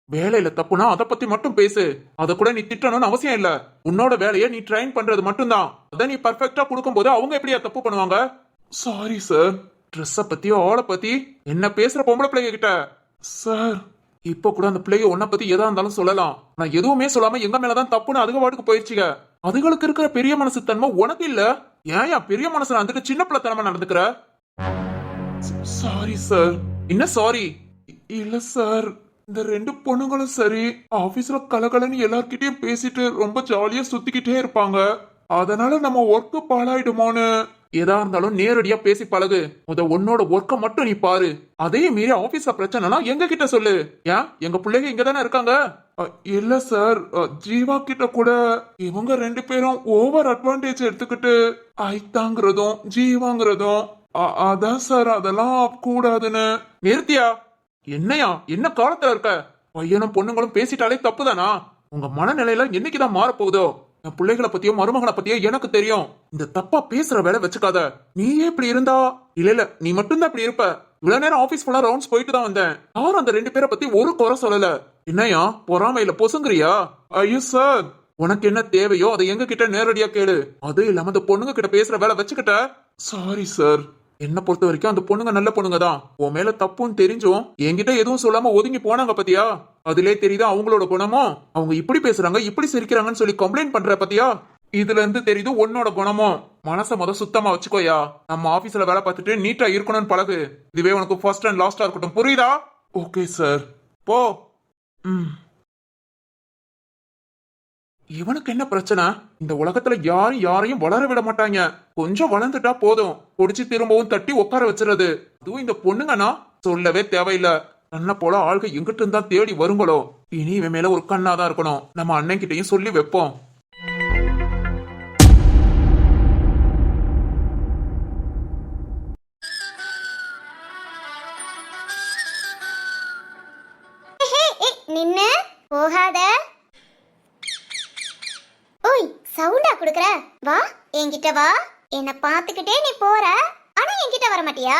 [SPEAKER 2] வேலையில தப்புனா அதை பத்தி மட்டும் பேசு. அத கூட நீ திட்டணும்னு அவசியம் இல்ல. உன்னோட வேலையை நீ ட்ரைன் பண்றது மட்டும்தான். அத நீ பர்ஃபெக்டா கொடுக்கும் போது அவங்க எப்படியா தப்பு பண்ணுவாங்க?
[SPEAKER 4] Sorry sir.
[SPEAKER 2] ட்ரெஸ்ஸ பத்தியோ ஆளை பத்தி என்ன பேசுற பொம்பளை பிள்ளைங்க கிட்ட?
[SPEAKER 4] சார்
[SPEAKER 2] இப்ப கூட அந்த பிள்ளைங்க உன்னை பத்தி எதா இருந்தாலும் சொல்லலாம். நான் எதுவுமே சொல்லாம எங்க மேலதான் தப்புன்னு அதுக வாட்டுக்கு போயிடுச்சுங்க. அதுகளுக்கு இருக்கிற பெரிய மனசு தன்மை உனக்கு இல்ல. ஏன் பெரிய மனசுல வந்துட்டு சின்ன பிள்ளைத்தனமா நடந்துக்கிற?
[SPEAKER 4] Sorry sir.
[SPEAKER 2] என்ன சாரி?
[SPEAKER 4] இல்ல சார், இந்த ரெண்டு பொண்ணுங்களும் சரி, ஆபீஸ்ல கலகலன்னு எல்லார்கிட்டயும் பேசிட்டு ரொம்ப ஜாலியா சுத்திக்கிட்டே இருப்பாங்க. அதனால நம்ம ஒர்க்கு பாழாயிடுமோன்னு.
[SPEAKER 2] எதா இருந்தாலும் நேரடியா பேசி பழகு. உன்னோட ஒர்க்க மட்டும் நீ பாரு. அதையும் மீறி ஆபீஸ்ல பிரச்சனைனா எங்க கிட்ட சொல்லு. ஏன் எங்க பிள்ளைங்க இங்க தானே இருக்காங்க.
[SPEAKER 4] இல்ல சார், ஜீவா கிட்ட கூட இவங்க ரெண்டு பேரும் ஓவர் அட்வான்டேஜ் எடுத்துக்கிட்டு ஐத்தாங்கிறதும் ஜீவாங்கிறதும். அதான் சார், அதெல்லாம் கூடாதுன்னு.
[SPEAKER 2] நிறுத்தியா? என்னையா என்ன காலத்துல இருக்க? பையனும் பொண்ணுங்களும் பேசிட்டாலே தப்புதானா? உங்க மனநிலையில என்னைக்குதான் மாறப்போகுதோ? என் பிள்ளைகளை பத்தியோ மருமகளை பத்தியோ எனக்கு தெரியும். இந்த தப்பா பேசுற வேலை வச்சுக்காத. நீயே இப்படி இருந்தா இல்ல நீ மட்டும்தான் இப்படி இருப்ப. இவ்வளவு நேரம் ஆபீஸ் ஃபுல்லா ரவுண்ட்ஸ் போயிட்டு தான் வந்தேன். யாரும் அந்த ரெண்டு பேரை பத்தி ஒரு குறை சொல்லல. என்னையா பொறாமையில பொசுங்கிறியா?
[SPEAKER 4] ஐயோ சார்,
[SPEAKER 2] உனக்கு என்ன தேவையோ அதை எங்க கிட்ட நேரடியா கேளு. அது இல்லாம அந்த பொண்ணுங்க கிட்ட பேசுற வேலை வச்சுக்கிட்ட.
[SPEAKER 4] Sorry sir.
[SPEAKER 2] என்ன பொறுத்த வரைக்கும் அந்த பொண்ணுங்க நல்ல பொண்ணுங்க தான். உன் மேல தப்புன்னு தெரிஞ்சும் என்கிட்ட எதுவும் சொல்லாம ஒதுங்கி போனாங்க பத்தியா? அதுல தெரியுதா அவங்களோட குணமும். அவங்க இப்படி பேசுறாங்க இப்படி சிரிக்கிறாங்கன்னு சொல்லி கம்ப்ளைண்ட் பண்ற பத்தியா? இதுல இருந்து தெரியுது உன்னோட குணமும். மனசை சுத்தமா வச்சுக்கோயா. நம்ம ஆபீஸ்ல வேலை பார்த்துட்டு நீட்டா இருக்கணும்னு பழகு. இதுவே உனக்கு ஃபர்ஸ்ட் அண்ட் லாஸ்டா இருக்கட்டும், புரியுதா?
[SPEAKER 4] Okay sir.
[SPEAKER 2] போ. இவனுக்கு என்ன பிரச்சனை? இந்த உலகத்துல யாரும் யாரையும் வளர விட மாட்டாங்க. கொஞ்சம் வளர்ந்துட்டா போதும், பொடிச்சு திரும்பவும் தட்டி உட்கார வச்சிருது. அதுவும் இந்த பொண்ணுங்கன்னா சொல்லவே தேவையில்ல. கண்ணை போல ஆள்க எங்கிட்ட இருந்தா தேடி வருங்களோ. இனி இவன் மேல ஒரு கண்ணாதான் இருக்கணும். நம்ம அண்ணன் கிட்டையும் சொல்லி வைப்போம்.
[SPEAKER 3] நின்னு போகாத. ஓய், சவுண்டா குடுக்கற? வா என்கிட்ட வா. என்ன பாத்துக்கிட்டே நீ போற, ஆனா என்கிட்ட வர மாட்டியா?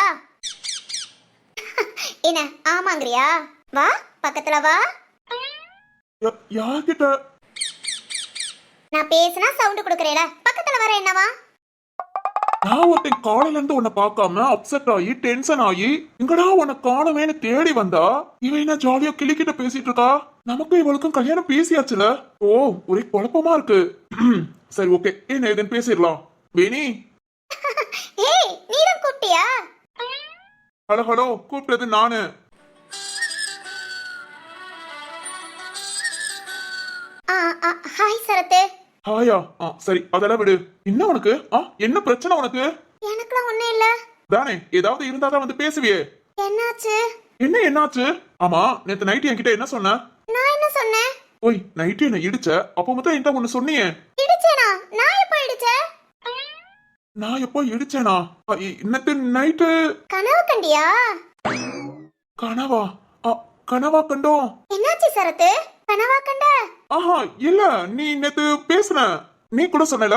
[SPEAKER 3] என்ன ஆமாங்கறியா? வா பக்கத்துல வா.
[SPEAKER 4] யார்கிட்ட?
[SPEAKER 3] நான் பேசினா சவுண்ட் குடுக்கறேல, பக்கத்துல வர என்னவா?
[SPEAKER 4] நான் ஒருத்தன் காலையில இருந்து உன்னை பார்க்காம அப்செட் ஆகி டென்ஷன் ஆகி எங்கடா உன்னை காணவேன்னு தேடி வந்தா இவன் என்ன ஜாலியா கிளிக்கிட்ட பேசிட்டு இருக்கா. நமக்கும் இவளுக்கும் கல்யாணம் பேசியாச்சுல. ஓ, ஒரே குழப்பமா இருக்கு. சரி ஓகே, என்ன ஏதுன்னு பேசிடலாம். வேணி.
[SPEAKER 3] ஏய், நீதான் கூப்பிட்டியா?
[SPEAKER 4] ஹலோ ஹலோ, கூப்பிட்டது நானு.
[SPEAKER 3] ஹாய் சரத்து.
[SPEAKER 4] ஹாயா? சரி அதெல்லாம் விடு. என்ன உனக்கு? என்ன பிரச்சனை உனக்கு?
[SPEAKER 3] எனக்குலாம் ஒண்ணும் இல்ல.
[SPEAKER 4] தானே, ஏதாவது இருந்தாதான் வந்து பேசுவியே.
[SPEAKER 3] என்னாச்சு?
[SPEAKER 4] என்ன என்னாச்சு? ஆமா, நேத்து நைட் என்கிட்ட என்ன சொன்ன?
[SPEAKER 3] நான் என்ன சொன்னேன்?
[SPEAKER 4] ஓய், நைட்டு என்ன இடிச்ச? அப்ப மட்டும் என்கிட்ட ஒண்ணு சொன்னியே.
[SPEAKER 3] இடிச்சேனா? நான் எப்ப இடிச்சேன்?
[SPEAKER 4] நான் எப்போ இடிச்சேனா? நேத்து நைட்டு
[SPEAKER 3] கனவு கண்டியா?
[SPEAKER 4] கனவா? கனவா கண்டோம்.
[SPEAKER 3] என்னாச்சு சரத்து? கனவா கண்ட?
[SPEAKER 4] ஆஹா இல்ல, நீ நேத்து பேசுன. நீ கூட சொன்னல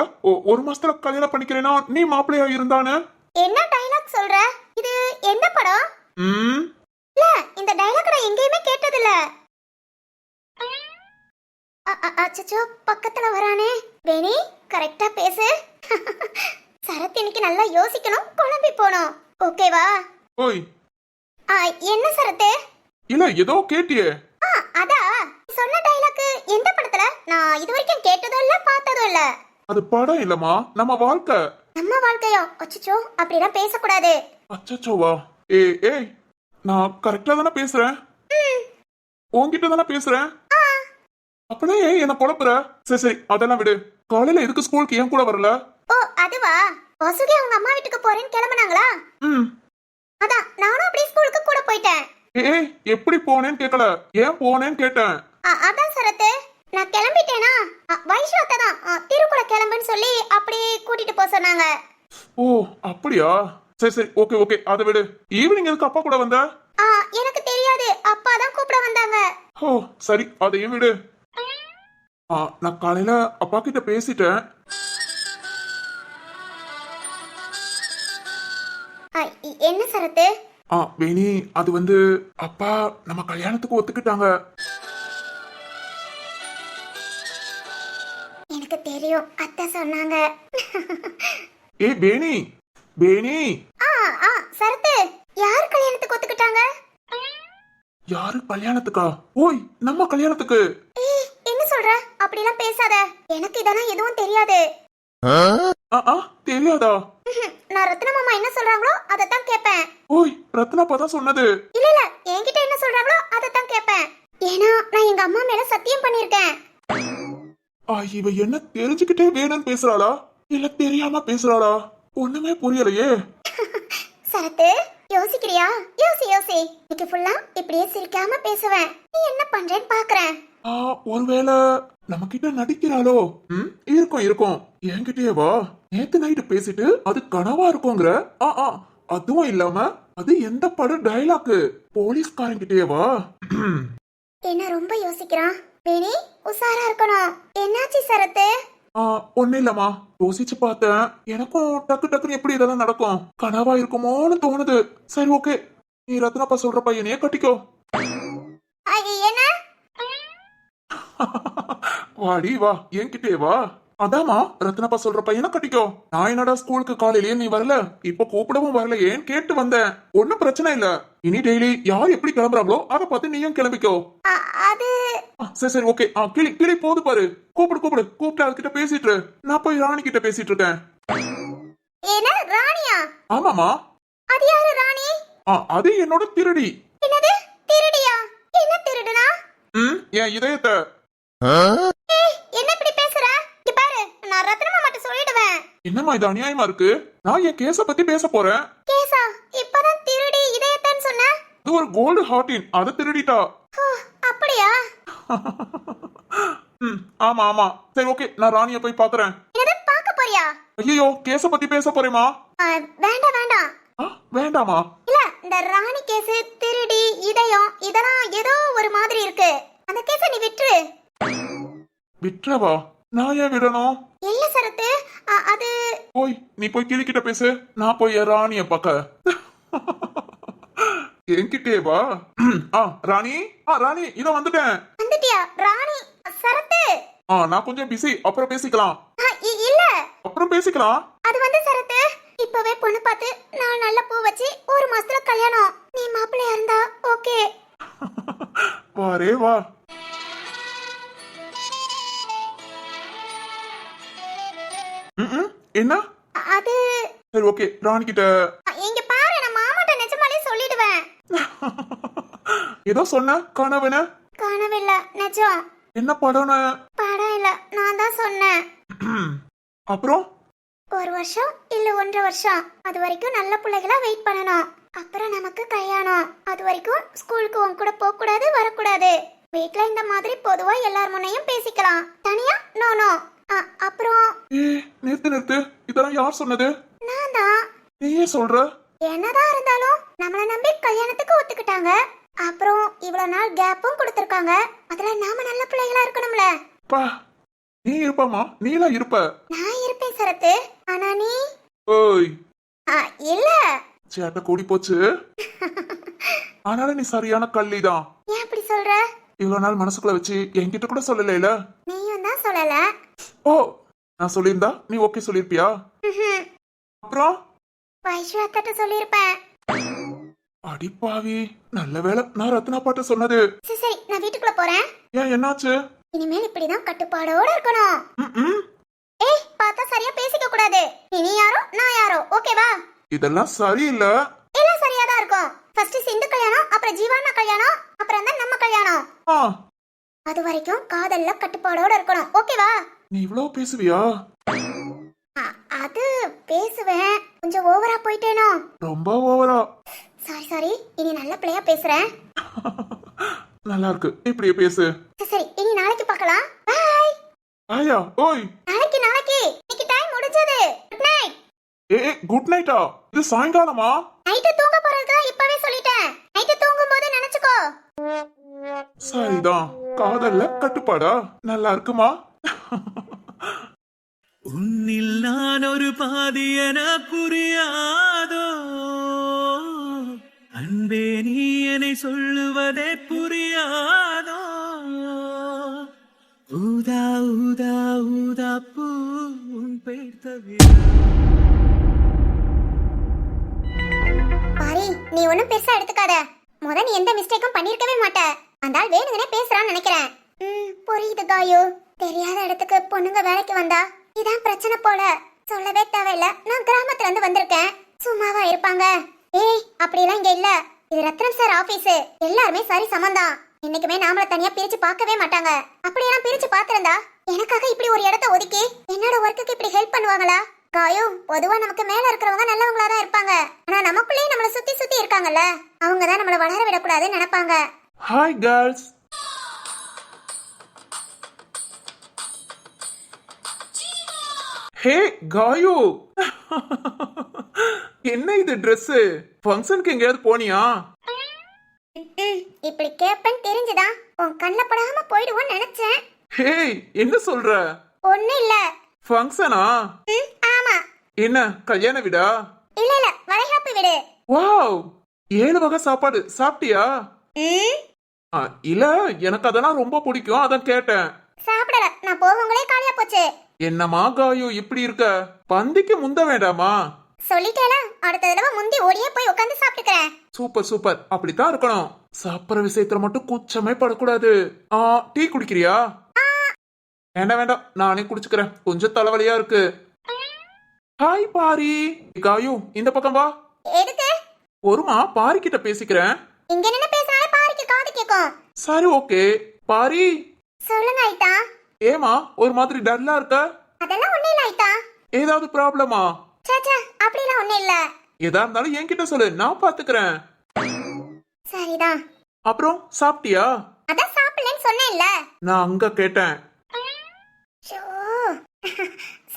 [SPEAKER 4] ஒரு மாசத்துல கல்யாணம் பண்ணிக்கிறேனா நீ மாப்பிள்ளையா இருந்தானே.
[SPEAKER 3] என்ன டயலாக் சொல்ற? இது எந்த படம்?
[SPEAKER 2] ம்
[SPEAKER 3] இல்ல, இந்த டயலாக் நான் எங்கேயுமே கேட்டதில்ல. அச்சச்சோ, பக்கத்துல வரானே. வேணி, கரெக்டா பேசு. சரத் இன்னைக்கு நல்லா யோசிக்கணும், குழம்பி போணும். ஓகேவா?
[SPEAKER 4] ஓய்
[SPEAKER 3] என்ன சரத்து?
[SPEAKER 4] இல்ல ஏதோ கேட்டியே.
[SPEAKER 3] அதா சொன்ன டயலாக் எந்த படத்துல? நான் இது வரைக்கும் கேட்டதும் இல்ல பார்த்ததும் இல்ல.
[SPEAKER 4] அது படம் இல்லம்மா, நம்ம வாழ்க்கை.
[SPEAKER 3] நம்ம வாழ்க்கையோ? அச்சச்சோ, அப்படிலாம் பேசக்கூடாது.
[SPEAKER 4] அச்சச்சோவா? ஏய் நான் கரெக்டா தானே பேசுறேன். உன்கிட்ட தானே பேசுறேன். அப்படியே என்ன குழப்புற? சரி சரி, அதெல்லாம் விடு. காலையில எதுக்கு ஸ்கூலுக்கு ஏன் கூட வரல?
[SPEAKER 3] ஓ, அதுவா? வசுகி அவங்க அம்மா வீட்டுக்கு போறேன்னு கிளம்புனாங்களா? அதான் நானும் அப்படியே ஸ்கூலுக்கு கூட போயிட்டேன்.
[SPEAKER 4] ஏய் எப்படி போனேன்னு கேட்கல, ஏன் போனேன்னு கேட்டேன்.
[SPEAKER 3] அதான் சரத்து, நான் கிளம்பிட்டேனா? வைஷ்ணவத்தை தான் திருக்குள்ள கிளம்புன்னு சொல்லி அப்படியே கூட்டிட்டு போக சொன்னாங்க.
[SPEAKER 4] ஓ அப்படியா? சரி சரி, ஓகே ஓகே, அதை விடு. ஈவினிங் எதுக்கு அப்பா கூட வந்த?
[SPEAKER 3] எனக்கு தெரியாது, அப்பா தான் கூப்பிட வந்தாங்க.
[SPEAKER 4] ஓ சரி, அதையும் விடு. நான் காலையில அப்பா கிட்ட பேசிட்டேன்.
[SPEAKER 3] என்ன சரத்து?
[SPEAKER 4] வேணி, அது வந்து அப்பா நம்ம கல்யாணத்துக்கு ஒத்துக்கிட்டாங்க.
[SPEAKER 3] எனக்கு தெரியும், அத்தை சொன்னாங்க.
[SPEAKER 4] வேணி வேணி.
[SPEAKER 3] சரத்து, யார் கல்யாணத்துக்கு ஒத்துக்கிட்டாங்க?
[SPEAKER 4] யாரு கல்யாணத்துக்கா? ஓய், நம்ம கல்யாணத்துக்கு.
[SPEAKER 3] என்ன சொல்ற? அப்படிலாம் பேசாத, எனக்கு இதெல்லாம் எதுவும் தெரியாது.
[SPEAKER 4] தெரியாதா?
[SPEAKER 3] நான் ரத்ன மாமா என்ன சொல்றாங்களோ அதத்தான் கேட்பேன்.
[SPEAKER 4] ஓய், ரத்னாப்பா தான் சொன்னது.
[SPEAKER 3] இல்ல இல்ல, என்கிட்ட என்ன சொல்றாங்களோ அதத்தான் கேட்பேன். ஏன்னா நான் எங்க அம்மா மேல சத்தியம் பண்ணிருக்கேன்.
[SPEAKER 4] இவ என்ன தெரிஞ்சுக்கிட்டே வேணும்னு பேசுறாளா இல்ல தெரியாம பேசுறாளா? ஒண்ணுமே புரியலையே.
[SPEAKER 3] சரத்து, யோசிக்கிறியா? யோசி. இன்னைக்கு ஃபுல்லா இப்படியே சிரிக்காம பேசுவேன். நீ என்ன பண்றேன்னு பாக்குறேன்.
[SPEAKER 4] ஒருவேளை நம்ம கிட்ட நடிக்கிறாளோ? இருக்கும். என்கிட்டயே வா. நேத்து நைட்டு பேசிட்டு அது கனவா இருக்குங்கிற. அதுவும் இல்லாம அது எந்த படம் டயலாக்? போலீஸ்காரங்கிட்டே வா.
[SPEAKER 3] என்ன ரொம்ப யோசிக்கிறான்? வேணி, உசாரா இருக்கணும். என்னாச்சு சரத்து?
[SPEAKER 4] ஒண்ணு இல்லம்மா, யோசிச்சு பார்த்தேன். எனக்கும் டக்குன்னு எப்படி இதெல்லாம் நடக்கும்? கனவா இருக்குமோன்னு தோணுது. சரி ஓகே, நீ ரத்னப்பா சொல்ற பையனையே கட்டிக்கோ.
[SPEAKER 3] என்ன?
[SPEAKER 4] வாடி வா, என்கிட்டே வா. அதாமா, ரத்னப்பா சொல்ற பையனை கட்டிக்கோ. நான் என்னடா ஸ்கூலுக்கு காலையிலேயே நீ வரல, இப்ப கூப்பிடவும் வரல, ஏன் கேட்டு வந்தேன். ஒன்னும் பிரச்சனை இல்ல. இனி டெய்லி யார் எப்படி கிளம்புறாங்களோ அதை பார்த்து நீயும் கிளம்பிக்கோ.
[SPEAKER 3] அது
[SPEAKER 4] சரி ஓகே. கிளி போது பாரு. கூப்பிட்டு அதுகிட்ட பேசிட்டு. நான் போய் ராணி கிட்ட பேசிட்டு இருக்கேன்.
[SPEAKER 3] என்ன, ராணியா?
[SPEAKER 4] ஆமாமா.
[SPEAKER 3] அது யாரு ராணி?
[SPEAKER 4] அது என்னோட திருடி.
[SPEAKER 3] என்னது திருடியா? என்ன திருடுனா?
[SPEAKER 4] என் இதயத்தை.
[SPEAKER 3] என்ன இப்படி பேசுற? இங்க பாரு, நான் ரத்னமா மட்டும் சொல்லிடுவேன்.
[SPEAKER 4] என்னம்மா இது அநியாயமா இருக்கு? நான் என் கேஸ பத்தி பேச போறேன்.
[SPEAKER 3] கேஸா? இப்பதான் திருடி இதயத்தைன்னு சொன்ன.
[SPEAKER 4] இது ஒரு கோல்டு ஹார்டின், அதை திருடிட்டா.
[SPEAKER 3] அப்படியா?
[SPEAKER 4] ஆமா. சரி ஓகே, நான் ராணிய போய் பாக்குறேன்.
[SPEAKER 3] என்னது, பாக்க போறியா?
[SPEAKER 4] ஐயோ, கேஸ பத்தி பேச போறேமா?
[SPEAKER 3] வேண்டாம்.
[SPEAKER 4] வேண்டாமா?
[SPEAKER 3] இல்ல, இந்த ராணி கேஸ், திருடி இதயம், இதெல்லாம் ஏதோ ஒரு மாதிரி இருக்கு. அந்த கேஸ நீ விட்டுரு.
[SPEAKER 4] விட்டுறவா? நான் ஏன் விடணும்?
[SPEAKER 3] இல்ல சரத்து, அது
[SPEAKER 4] நீ போய் கிளிக்கிட்ட பேசு, நான் போய் ராணிய பாக்க. என்கிட்டே வா. ராணி இத வந்துட்டேன்.
[SPEAKER 3] வந்துட்டியா ராணி? சரத்து,
[SPEAKER 4] நான் கொஞ்சம் பிஸி, அப்புறம் பேசிக்கலாம்.
[SPEAKER 3] இல்ல,
[SPEAKER 4] அப்புறம் பேசிக்கலாம்.
[SPEAKER 3] அது வந்து சரத்து, இப்பவே பொண்ணு பார்த்து நான் நல்ல பூ வச்சு 1 மாசத்துல கல்யாணம். நீ மாப்பிள்ளையா இருந்தா ஓகே.
[SPEAKER 4] வாரே வா. என்ன?
[SPEAKER 3] அது
[SPEAKER 4] சரி ஓகே, ராணி கிட்ட.
[SPEAKER 3] இங்க பாரு, நான் மாமாட்ட நிஜமாலே சொல்லிடுவேன்.
[SPEAKER 4] ஏதோ சொன்ன கனவுன?
[SPEAKER 3] கனவில்ல, நிஜம்.
[SPEAKER 4] என்ன படம்னு?
[SPEAKER 3] படம் இல்ல, நான் தான் சொன்னேன்.
[SPEAKER 4] அப்புறம்
[SPEAKER 3] 1 வருஷம் இல்ல 1.5 வருஷம், அது வரைக்கும் நல்ல பிள்ளைகளா வெயிட் பண்ணணும். அப்புறம் நமக்கு கல்யாணம். அது வரைக்கும் ஸ்கூலுக்கு உன் கூட போக கூடாது, வரக்கூடாது. வீட்ல இந்த மாதிரி பொதுவா எல்லார் முன்னையும் பேசிக்கலாம். தனியா நோ. அப்புறம்
[SPEAKER 4] நிறுத்து. இதெல்லாம் யார் சொன்னது?
[SPEAKER 3] நான் தான்.
[SPEAKER 4] நீயே சொல்ற?
[SPEAKER 3] என்னதான் இருந்தாலும் நம்மள நம்பி கல்யாணத்துக்கு ஒத்துக்கிட்டாங்க. அப்புறம் இவ்வளவு நாள் கேப்பும் கொடுத்திருக்காங்க. அதுல நாம நல்ல பிள்ளைகளா இருக்கணும்ல.
[SPEAKER 4] பா, நீ இருப்பமா? நீலாம் இருப்ப.
[SPEAKER 3] நான் இருப்பேன் சரத்து. ஆனா நீ?
[SPEAKER 4] ஓய்,
[SPEAKER 3] இல்ல.
[SPEAKER 4] சேட்டை கூடி போச்சு. ஆனாலும் நீ சரியான கள்ளிதான்.
[SPEAKER 3] ஏன் அப்படி சொல்ற?
[SPEAKER 4] இவ்வளவு நாள் மனசுக்குள்ள வச்சு என்கிட்ட கூட சொல்லல.
[SPEAKER 3] நீயும் தான் சொல்லல.
[SPEAKER 4] ஓ, நான் சொல்லியிருந்தா நீ ஓகே சொல்லிருப்பியா? அப்புறம்
[SPEAKER 3] வைஷு அத்தட்ட சொல்லிருப்பேன்.
[SPEAKER 4] அடிப்பாவி, நல்ல வேளை நான் ரத்னா பாட்ட சொன்னது.
[SPEAKER 3] சரி நான் வீட்டுக்குள்ள போறேன்.
[SPEAKER 4] ஏன், என்னாச்சு?
[SPEAKER 3] இனிமேல் இப்படிதான் கட்டுப்பாடோட இருக்கணும்.
[SPEAKER 4] ம்ம்.
[SPEAKER 3] ஏய், பார்த்தா சரியா பேசிக்க கூடாது. நீ யாரோ நான் யாரோ, ஓகேவா?
[SPEAKER 4] இதெல்லாம் சரியில்லை.
[SPEAKER 3] எல்லாம் சரியாதான் இருக்கும். ஃபர்ஸ்ட் சிந்து கல்யாணம், அப்புறம் ஜீவானா கல்யாணம், அப்புறம் தான் நம்ம கல்யாணம்.
[SPEAKER 4] ஆ,
[SPEAKER 3] அது வரைக்கும் காதல்ல கட்டுப்பாடோட இருக்கணும், ஓகேவா?
[SPEAKER 4] நீ இவ்வளவு பேசுவியா?
[SPEAKER 3] அது பேசுவேன், கொஞ்சம் ஓவரா போயிட்டேனோ?
[SPEAKER 4] ரொம்ப ஓவரா.
[SPEAKER 3] சாரி, இனி நல்ல பிள்ளையா பேசுறேன்.
[SPEAKER 4] நல்லா இருக்கு, இப்படியே பேசு.
[SPEAKER 3] சரி, இனி நாளைக்கு பார்க்கலாம். பை.
[SPEAKER 4] ஆயா, ஓய்.
[SPEAKER 3] நாளைக்கு இன்னைக்கு டைம் முடிஞ்சது. Good night.
[SPEAKER 4] குட் நைட்டா? இது சாயங்காலமா?
[SPEAKER 3] நைட்டு தூங்க போறதுக்கு இப்பவே சொல்லிட்டேன். நைட்டு தூங்கும்போது நினைச்சுக்கோ.
[SPEAKER 4] சரிதான், காதல்ல கட்டுப்பாடா? நல்லா இருக்குமா?
[SPEAKER 1] உன்னில் நான் ஒரு பாதி என புரியாதோ, அன்பே நீ என்னை சொல்லுவதே புரியாதோ, ஊதா ஊதா ஊதா பூ உன் பேர் தவிர.
[SPEAKER 3] பாரி, நீ ஒண்ணும் பெருசா எடுத்துக்காத. நீ எந்த மிஸ்டேக்கும் பண்ணிருக்கவே மாட்ட. அந்த ஆள் வேணுங்கனே பேசுறான்னு நினைக்கிறேன். புரியுது காயு. தெரியாத இடத்துக்கு பொண்ணுங்க வேலைக்கு வந்தா இதான் பிரச்சனை போல. சொல்லவே தேவையில்ல, நான் கிராமத்துல இருந்து வந்திருக்கேன். சும்மாவா இருப்பாங்க? ஏய், அப்படிலாம் இங்க இல்ல. இது ரத்னம் சார் ஆபீஸ். எல்லாருமே சரி சமந்தான். என்னைக்குமே நாமள தனியா பிரிச்சு பார்க்கவே மாட்டாங்க. அப்படியெல்லாம் பிரிச்சு பாத்திருந்தா எனக்காக இப்படி ஒரு இடத்த ஒதுக்கி என்னோட ஒர்க்குக்கு இப்படி ஹெல்ப் பண்ணுவாங்களா? காயு, பொதுவா நமக்கு மேல இருக்கிறவங்க நல்லவங்களா தான் இருப்பாங்க. ஆனா நமக்குள்ளேயே நம்மள சுத்தி சுத்தி இருக்காங்கல்ல, அவங்க தான் நம்மள வளர விடக்கூடாதுன்னு நினைப்பாங்க.
[SPEAKER 4] Hi girls. ஹே காயு, என்ன இது ட்ரெஸ்? ஃபங்க்ஷனுக்கு எங்கேயாவது போனியா?
[SPEAKER 3] இப்படி கேப்பன் தெரிஞ்சுதான் உன் கண்ணுல படாம போயிடுவோன்னு நினைச்சேன்.
[SPEAKER 4] ஹே, என்ன சொல்ற?
[SPEAKER 3] ஒண்ணு இல்ல.
[SPEAKER 4] ஃபங்க்ஷனா?
[SPEAKER 3] ஆமா.
[SPEAKER 4] என்ன கல்யாண வீடா?
[SPEAKER 3] இல்ல, வளைகாப்பு வீடு.
[SPEAKER 4] வாவ், 7 வகை சாப்பாடு சாப்பிட்டியா? இல்ல, எனக்கு அதெல்லாம் ரொம்ப பிடிக்கும், அதான் கேட்டேன்.
[SPEAKER 3] சாப்பிடல, நான் போகங்களே காலியா போச்சு.
[SPEAKER 4] என்னமா காயு இப்படி இருக்க? பந்திக்கு முந்த வேண்டாமா?
[SPEAKER 3] சொல்லிட்டேல, அடுத்த தடவை முந்தி ஓடியே போய் உட்காந்து சாப்பிட்டுக்கிறேன்.
[SPEAKER 4] சூப்பர் சூப்பர், அப்படித்தான் இருக்கணும். சாப்பிடுற விஷயத்துல மட்டும் கூச்சமே படக்கூடாது. டீ குடிக்கிறியா? வேண்டாம் வேண்டாம், நானே குடிச்சுக்கிறேன், கொஞ்சம் தலைவலியா இருக்கு. ஹாய் பாரி. காயு, இந்த பக்கம் வா.
[SPEAKER 3] எதுக்கு?
[SPEAKER 4] ஒருமா பாரி கிட்ட பேசிக்கிறேன்.
[SPEAKER 3] இங்க நின்னு பேசினாலே பாரிக்கு காது கேக்கும்.
[SPEAKER 4] சரி ஓகே. பாரி.
[SPEAKER 3] சொல்லுங்க ஐட்டா.
[SPEAKER 4] ஏமா ஒரு மாதிரி டல்லா இருக்க?
[SPEAKER 3] அதெல்லாம் ஒண்ணு இல்ல ஐட்டா.
[SPEAKER 4] ஏதாவது ப்ராப்ளமா?
[SPEAKER 3] சச்சா, அப்படிலாம் ஒண்ணு இல்ல.
[SPEAKER 4] ஏதா இருந்தாலும் என்கிட்ட சொல்லு, நான் பாத்துக்கிறேன்.
[SPEAKER 3] சரிதான்.
[SPEAKER 4] அப்புறம் சாப்பிட்டியா?
[SPEAKER 3] அதான் சாப்பிடலன்னு சொன்னேன்ல.
[SPEAKER 4] நான் அங்க கேட்டேன்.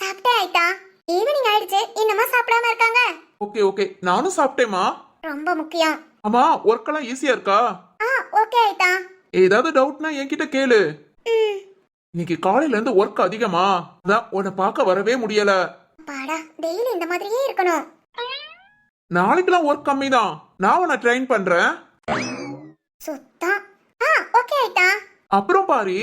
[SPEAKER 3] சாப்பிட்டேன் ஐட்டா. ஈவினிங் ஆயிடுச்சு, இன்னமா சாப்பிடாம இருக்காங்க.
[SPEAKER 4] ஓகே ஓகே, நானும் சாப்பிட்டேமா.
[SPEAKER 3] ரொம்ப முக்கியம்.
[SPEAKER 4] அம்மா, ஒர்க் எல்லாம் ஈஸியா இருக்கா?
[SPEAKER 3] ஓகே ஐட்டா.
[SPEAKER 4] ஏதாவது டவுட்னா என்கிட்ட கேளு. இன்னைக்கு காலையில இருந்து ஒர்க் அதிகமா, அதான் உன்னை பார்க்க வரவே முடியல.
[SPEAKER 3] பாடா, டெய்லி இந்த மாதிரியே இருக்கணும்.
[SPEAKER 4] நாளைக்கெல்லாம் ஒர்க் கம்மி தான், நான் உன்னை ட்ரெயின் பண்றேன்.
[SPEAKER 3] சுத்தம். ஓகே ஐட்டா.
[SPEAKER 4] அப்புறம் பாரி.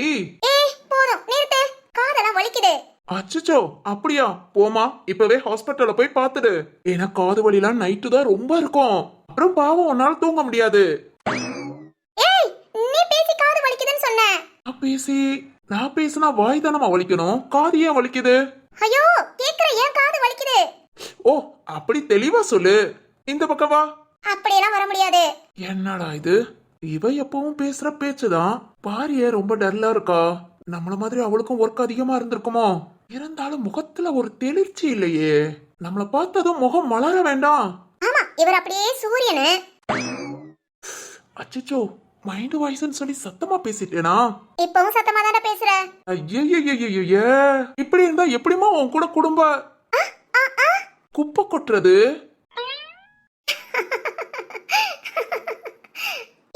[SPEAKER 3] ஏய், போதும் நிறுத்து, காதெல்லாம் வலிக்குது.
[SPEAKER 4] அச்சச்சோ, அப்படியா? போமா, இப்பவே ஹாஸ்பிட்டல்ல போய் பாத்துடு. ஏன்னா காது வலிலாம் நைட்டு தான் ரொம்ப இருக்கும். அப்புறம் பாவம், உன்னால தூங்க முடியாது.
[SPEAKER 3] ஏய், நீ பேசி காது வலிக்குதுன்னு சொன்ன.
[SPEAKER 4] நான் பேசினா வாய் தானமா வலிக்கணும், காது ஏன் வலிக்குது?
[SPEAKER 3] ஐயோ, கேக்குற, ஏன் காது வலிக்குது?
[SPEAKER 4] ஓ, அப்படி தெளிவா சொல்லு. இந்த பக்கம் வா.
[SPEAKER 3] அப்படியெல்லாம் வர முடியாது.
[SPEAKER 4] என்னடா இது, இவ எப்பவும் பேசுற பேச்சுதான். பாரிய ரொம்ப டல்லா இருக்கா. நம்மள மாதிரி அவளுக்கும் ஒர்க் அதிகமா இருந்திருக்குமோ? இருந்தாலும் முகத்துல ஒரு தெளிர்ச்சி இல்லையே. நம்மள பார்த்ததும் முகம் மலர வேண்டாம்?
[SPEAKER 3] ஆமா, இவர் அப்படியே சூரியனு.
[SPEAKER 4] அச்சச்சோ, மைண்ட் வாய்ஸ்னு சொல்லி சத்தமா பேசிட்டேனா?
[SPEAKER 3] இப்பவும் சத்தமா தானே பேசுற.
[SPEAKER 4] ஐயய்யய்யய்ய, இப்படி இருந்தா எப்படிமா உன் கூட குடும்ப குப்பை கொட்டுறது?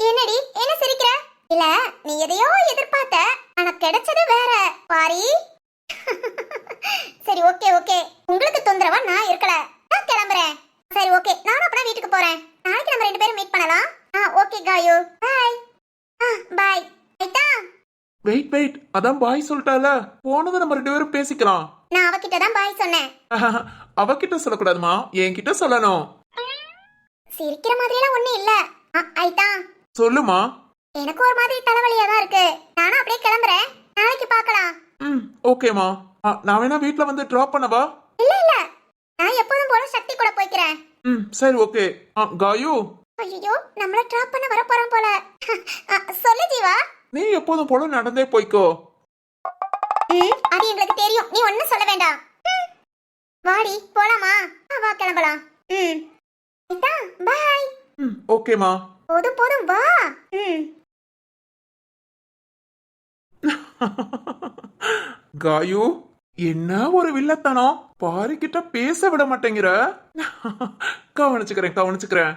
[SPEAKER 3] என்னடி, என்ன சிரிக்கிற? இல்ல, நீ எதையோ எதிர்பார்த்த, ஆனா கிடைச்சது வேற. பாரி. சரி, ஓகே ஓகே, உங்களுக்கு தொந்தரவா நான் இருக்கல, நான் கிளம்புறேன். காயு பாய். பாய் ஐட்டா.
[SPEAKER 2] வெயிட் அதான் பாய் சொல்லிட்டால, போனதை நம்ம 2 பேரும் பேசிக்கலாம்.
[SPEAKER 3] நான் அவகிட்ட தான் பாய் சொன்னேன்.
[SPEAKER 2] அவகிட்ட சொல்லக்கூடாதுமா, என்கிட்ட சொல்லணும்.
[SPEAKER 3] சிரிக்கிற மாதிரிலாம் ஒண்ணும் இல்ல. ஐட்டா,
[SPEAKER 2] சொல்லுமா.
[SPEAKER 3] எனக்கு ஒரு மாதிரி தலைவலியா தான் இருக்கு. நானும் அப்படியே கிளம்புறேன். நாளைக்கு பார்க்கலாம்.
[SPEAKER 2] ஓகேமா. நான் வேணா வீட்ல வந்து டிராப் பண்ணவா?
[SPEAKER 3] இல்ல நான் எப்போதும் போல சக்தி கூட போய்க்கிறேன்.
[SPEAKER 2] சரி ஓகே. காயு,
[SPEAKER 3] ஐயோ நம்மள டிராப் பண்ண வர போறோம் போல. சொல்லு ஜீவா.
[SPEAKER 2] நீ எப்போதும் போல நடந்தே போய்க்கோ.
[SPEAKER 3] அது எங்களுக்கு தெரியும், நீ ஒண்ணும் சொல்ல வேண்டாம். வாடி போலாமா? வா கிளம்பலாம். பாய்.
[SPEAKER 2] ஓகேமா.
[SPEAKER 3] போதும் வா.
[SPEAKER 2] காயு, என்ன ஒரு வில்லத்தனம், பாரிக்கிட்ட பேச விட மாட்டேங்கிற. கவனிச்சுக்கிறேன்.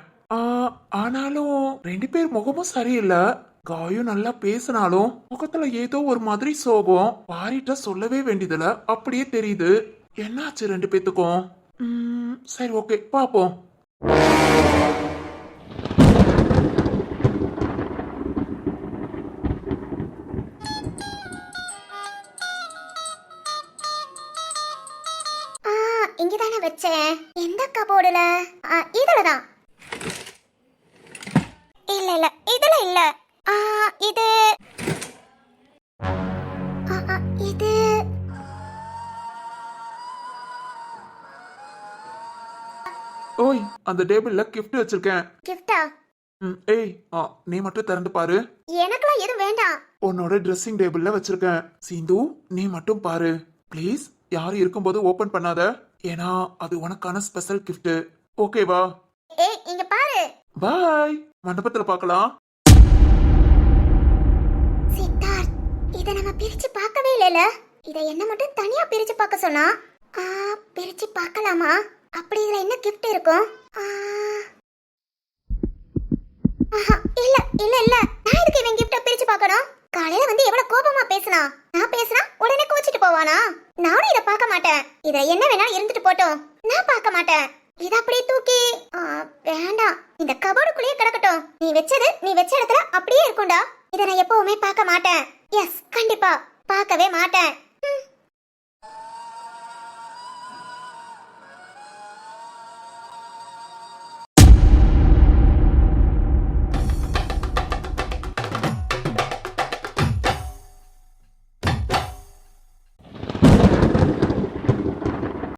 [SPEAKER 2] ஆனாலும் 2 பேர் முகமும் சரியில்லை. காயு நல்லா பேசினாலும் முகத்துல ஏதோ ஒரு மாதிரி சோகம். பாரிட்ட சொல்லவே வேண்டியதுல அப்படியே தெரியுது. என்னாச்சு 2 பேத்துக்கும்? சரி ஓகே பாப்போம்.
[SPEAKER 3] இங்கதானே வச்சேன். எந்த கபோர்டுல? இதுலதான். இல்ல இதுல இல்ல. இது இது
[SPEAKER 2] ஓய், அந்த டேபிள்ல கிஃப்ட் வச்சிருக்கேன்.
[SPEAKER 3] கிஃப்டா?
[SPEAKER 2] ஏய், நீ மட்டும் திறந்து பாரு.
[SPEAKER 3] எனக்குலாம் எதுவும் வேண்டாம்.
[SPEAKER 2] உன்னோட ட்ரெஸ்ஸிங் டேபிள்ல வச்சிருக்கேன். சிந்து, நீ மட்டும் பாரு ப்ளீஸ். யாரும் இருக்கும்போது ஓபன் பண்ணாத, ஏன்னா அது உனக்கான ஸ்பெஷல் கிஃப்ட். ஓகேவா?
[SPEAKER 3] ஏய் இங்க பாரு.
[SPEAKER 2] பாய். மண்டபத்துல பார்க்கலாம்.
[SPEAKER 3] சித்தார்த், இத நம்ம பிரிச்சு பார்க்கவே இல்லல. இத என்ன மட்டும் தனியா பிரிச்சு பார்க்க சொன்னா. பிரிச்சு பார்க்கலாமா? அப்படி இதுல என்ன கிஃப்ட் இருக்கும்? இல்ல நான் எதுக்கு இவன் கிஃப்ட பிரிச்சு பார்க்கணும்? காலையில வந்து எவ்வளவு கோபமா பேசினா. நான் பேசினா உடனே கோச்சிட்டு போவானா? நானும் இத பார்க்க மாட்டேன். இத என்ன வேணா இருந்துட்டு போட்டோம், நான் பார்க்க மாட்டேன். இத அப்படியே தூக்கி வேண்டாம், இந்த கபோர்டுக்குள்ளேயே கிடக்கட்டும். நீ வச்ச இடத்துல அப்படியே இருக்கும்டா. இத நான் எப்பவுமே பார்க்க மாட்டேன். எஸ், கண்டிப்பா பார்க்கவே மாட்டேன்.